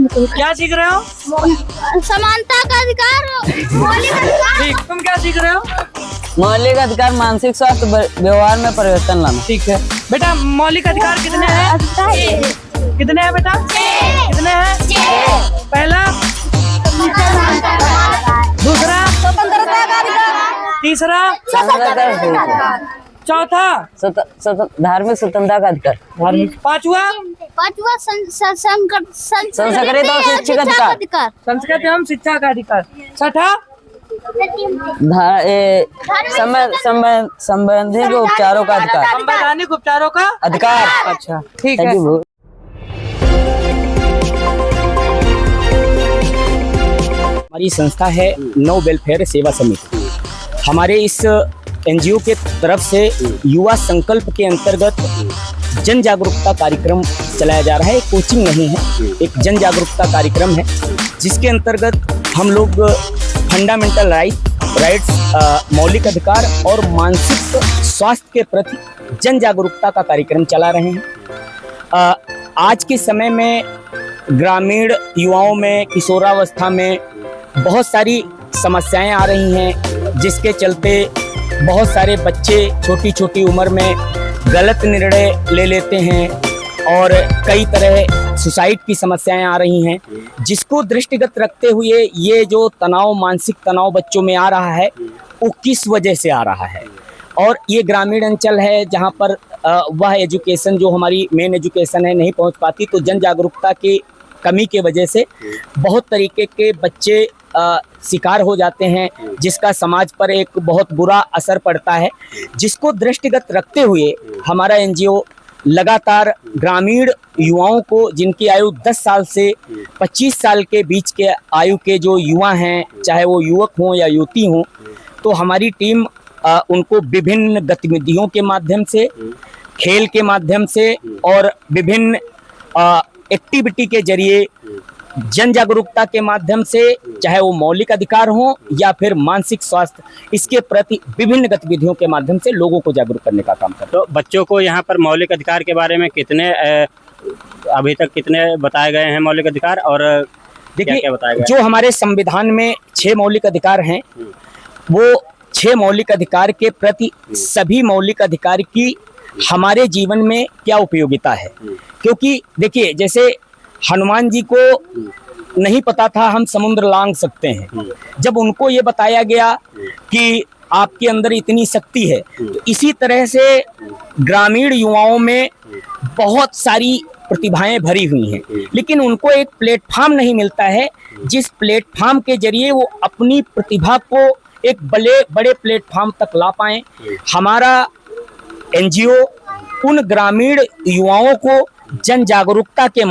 क्या सीख रहे हो? समानता का अधिकार, मौलिक अधिकार। ठीक, तुम क्या सीख रहे हो? मौलिक अधिकार मानसिक स्वास्थ्य व्यवहार में परिवर्तन लाना। ठीक है बेटा, मौलिक अधिकार कितने हैं? कितने हैं बेटा? कितने हैं? पहला, दूसरा, स्वतंत्रता का अधिकार, तीसरा, चौथा, धार्मिक स्वतंत्रता का अधिकार, पांचवा, संस्कृत और शिक्षित अधिकार, संस्कृत एवं शिक्षा का अधिकार, छठा, संबंधित उपचारों का अधिकार, संवैधानिक उपचारों का अधिकार। अच्छा ठीक है। हमारी संस्था है नो वेलफेयर सेवा समिति। हमारे इस एनजीओ के तरफ से युवा संकल्प के अंतर्गत जन जागरूकता कार्यक्रम चलाया जा रहा है। कोचिंग नहीं है, एक जन जागरूकता कार्यक्रम है जिसके अंतर्गत हम लोग फंडामेंटल राइट्स, मौलिक अधिकार और मानसिक स्वास्थ्य के प्रति जन जागरूकता का कार्यक्रम चला रहे हैं। आज के समय में ग्रामीण युवाओं में, किशोरावस्था में बहुत सारी समस्याएं आ रही हैं, जिसके चलते बहुत सारे बच्चे छोटी छोटी उम्र में गलत निर्णय ले लेते हैं और कई तरह सुसाइड की समस्याएं आ रही हैं, जिसको दृष्टिगत रखते हुए ये जो तनाव, मानसिक तनाव बच्चों में आ रहा है वो किस वजह से आ रहा है। और ये ग्रामीण अंचल है जहाँ पर वह एजुकेशन जो हमारी मेन एजुकेशन है नहीं पहुँच पाती, तो जन जागरूकता की कमी के वजह से बहुत तरीके के बच्चे शिकार हो जाते हैं, जिसका समाज पर एक बहुत बुरा असर पड़ता है, जिसको दृष्टिगत रखते हुए हमारा एनजीओ लगातार ग्रामीण युवाओं को, जिनकी आयु 10 साल से 25 साल के बीच के आयु के जो युवा हैं, चाहे वो युवक हों या युवती हों, तो हमारी टीम उनको विभिन्न गतिविधियों के माध्यम से, खेल के माध्यम से और विभिन्न एक्टिविटी के जरिए, जन जागरूकता के माध्यम से, चाहे वो मौलिक अधिकार हो या फिर मानसिक स्वास्थ्य, इसके प्रति विभिन्न गतिविधियों के माध्यम से लोगों को जागरूक करने का काम करते हैं। तो बच्चों को यहाँ पर मौलिक अधिकार के बारे में कितने अभी तक कितने बताए गए हैं मौलिक अधिकार, और देखिए क्या बताया गया? जो हमारे संविधान में 6 मौलिक अधिकार हैं, वो 6 मौलिक अधिकार के प्रति सभी मौलिक अधिकार की हमारे जीवन में क्या उपयोगिता है। क्योंकि देखिए, जैसे हनुमान जी को नहीं पता था हम समुद्र लांघ सकते हैं, जब उनको ये बताया गया कि आपके अंदर इतनी शक्ति है, तो इसी तरह से ग्रामीण युवाओं में बहुत सारी प्रतिभाएं भरी हुई हैं, लेकिन उनको एक प्लेटफॉर्म नहीं मिलता है, जिस प्लेटफॉर्म के जरिए वो अपनी प्रतिभा को एक बड़े प्लेटफॉर्म तक ला पाएं। हमारा एनजीओ उन ग्रामीण युवाओं को जन जागरूकता के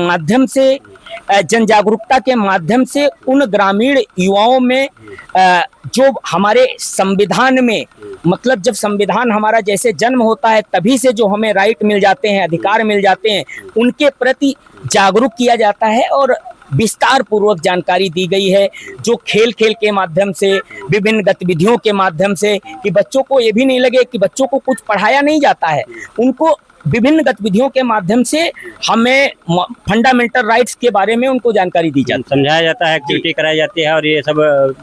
माध्यम से उन ग्रामीण युवाओं में जो हमारे संविधान में, मतलब जब संविधान हमारा जैसे जन्म होता है तभी से जो हमें राइट मिल जाते हैं, अधिकार मिल जाते हैं, उनके प्रति जागरूक किया जाता है और विस्तार पूर्वक जानकारी दी गई है, जो खेल के माध्यम से, विभिन्न गतिविधियों के माध्यम से, कि बच्चों को ये भी नहीं लगे कि बच्चों को कुछ पढ़ाया नहीं जाता है, उनको विभिन्न गतिविधियों के माध्यम से हमें फंडामेंटल राइट्स के बारे में उनको जानकारी दी जाती है, समझाया जाता है, एक्टिविटी कराई जाती है और ये सब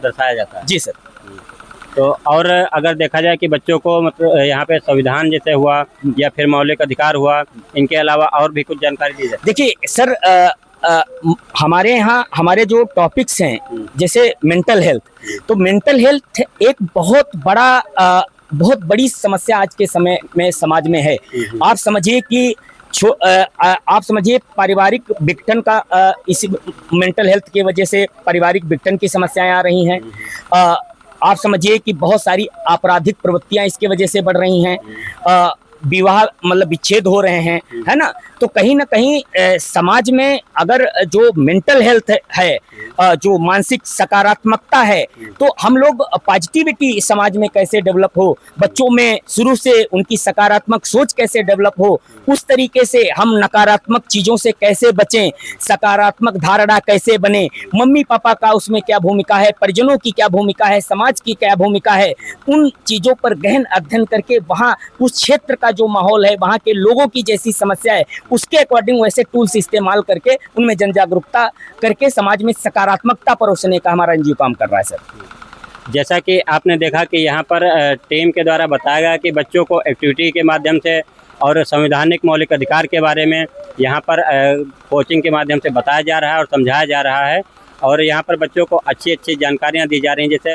दर्शाया जाता है। जी सर। तो और अगर देखा जाए कि बच्चों को मतलब यहाँ पे संविधान जैसे हुआ या फिर मौलिक अधिकार हुआ, इनके अलावा और भी कुछ जानकारी दी जाए? देखिए सर, हमारे यहाँ हमारे जो टॉपिक्स हैं, जैसे मेंटल हेल्थ, तो मेंटल हेल्थ एक बहुत बड़ी समस्या आज के समय में समाज में है। आप समझिए पारिवारिक विघटन का, इसी मेंटल हेल्थ की वजह से पारिवारिक विघटन की समस्याएं आ रही हैं। आप समझिए कि बहुत सारी आपराधिक प्रवृत्तियां इसके वजह से बढ़ रही हैं, विवाह मतलब विच्छेद हो रहे हैं, है ना। तो कहीं ना कहीं समाज में अगर जो मेंटल हेल्थ है, जो मानसिक सकारात्मकता है, तो हम लोग पॉजिटिविटी समाज में कैसे डेवलप हो, बच्चों में शुरू से उनकी सकारात्मक सोच कैसे डेवलप हो, उस तरीके से हम नकारात्मक चीज़ों से कैसे बचें, सकारात्मक धारणा कैसे बने, मम्मी पापा का उसमें क्या भूमिका है, परिजनों की क्या भूमिका है, समाज की क्या भूमिका है, उन चीज़ों पर गहन अध्ययन करके वहाँ उस क्षेत्र का जो माहौल है, वहाँ के लोगों की जैसी समस्या है, उसके अकॉर्डिंग वैसे टूल्स इस्तेमाल करके उनमें जन जागरूकता करके समाज में सकारात्मकता परोसने का हमारा एनजीओ काम कर रहा है सर। जैसा कि आपने देखा कि यहाँ पर टीम के द्वारा बताया गया कि बच्चों को एक्टिविटी के माध्यम से और संवैधानिक मौलिक अधिकार के बारे में यहाँ पर कोचिंग के माध्यम से बताया जा रहा है और समझाया जा रहा है, और यहाँ पर बच्चों को अच्छी अच्छी जानकारियाँ दी जा रही हैं। जैसे